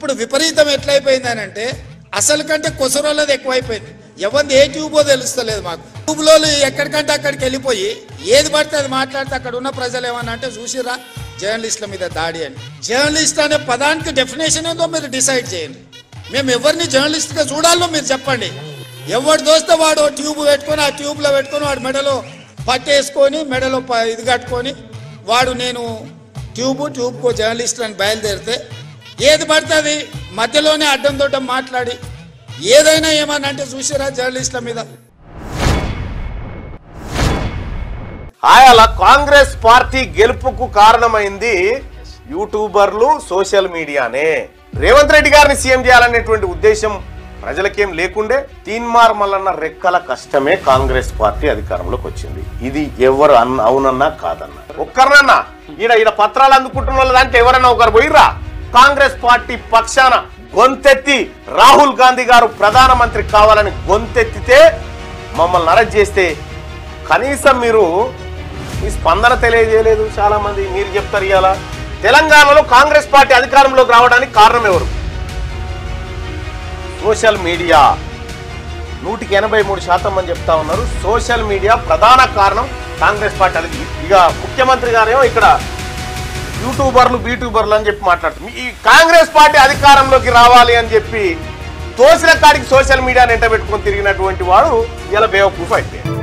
ఇప్పుడు విపరీతం ఎట్లయిపోయిందనంటే అసలు కంటే కొసరోళ్ళది ఎక్కువైపోయింది. ఎవరిది ఏ ట్యూబో తెలుస్తలేదు మాకు. ట్యూబ్లో ఎక్కడికంటే అక్కడికి వెళ్ళిపోయి ఏది పడితే అది మాట్లాడితే అక్కడ ఉన్న ప్రజలు ఏమన్నా అంటే చూసిరా జర్నలిస్టుల మీద దాడి అని. జర్నలిస్ట్ అనే పదానికి డెఫినేషన్ ఏందో మీరు డిసైడ్ చేయండి. మేము ఎవరిని జర్నలిస్ట్గా చూడాలో మీరు చెప్పండి. ఎవరు దోస్తే వాడు ట్యూబ్ పెట్టుకొని ఆ ట్యూబ్లో పెట్టుకొని వాడు మెడలో పట్టేసుకొని మెడలో ఇది కట్టుకొని వాడు నేను ట్యూబ్కో జర్నలిస్ట్ అని బయలుదేరితే ఏది పడితే అది మధ్యలోనే అడ్డం దొడ్డం మాట్లాడి ఏదైనా ఏమన్నా అంటే చూసారా జర్నలిస్టుల మీద. అలా కాంగ్రెస్ పార్టీ గెలుపుకు కారణమైంది యూట్యూబర్లు, సోషల్ మీడియానే. రేవంత్ రెడ్డి గారిని సీఎం చేయాలనేటువంటి ఉద్దేశం ప్రజలకేం లేకుండే. తీన్మార్ మల్లన్న రెక్కల కష్టమే కాంగ్రెస్ పార్టీ అధికారంలోకి వచ్చింది. ఇది ఎవరు అవునన్నా కాదన్నా ఒక్కరినన్నా ఈడ పత్రాలు అందుకుంటున్న వాళ్ళ దాంట్లో ఎవరన్నా ఒకరు పోయిర్రా? కాంగ్రెస్ పార్టీ పక్షాన గొంతెత్తి రాహుల్ గాంధీ గారు ప్రధానమంత్రి కావాలని గొంతెత్తితే మమ్మల్ని అరెస్ట్ చేస్తే కనీసం మీరు ఈ స్పందన తెలియజేయలేదు. చాలా మంది మీరు చెప్తారు ఇవాళ తెలంగాణలో కాంగ్రెస్ పార్టీ అధికారంలోకి రావడానికి కారణం ఎవరు? Social media. 183% అని చెప్తా ఉన్నారు. సోషల్ మీడియా ప్రధాన కారణం కాంగ్రెస్ పార్టీ. ఇక ముఖ్యమంత్రి గారేమో ఇక్కడ యూట్యూబర్లు, బీట్యూబర్లు అని చెప్పి మాట్లాడుతుంది. ఈ కాంగ్రెస్ పార్టీ అధికారంలోకి రావాలి అని చెప్పి తోసిన కాడికి సోషల్ మీడియాని ఎంట పెట్టుకొని తిరిగినటువంటి వాడు ఇలా బేవకూఫ్ అయిపోయాడు.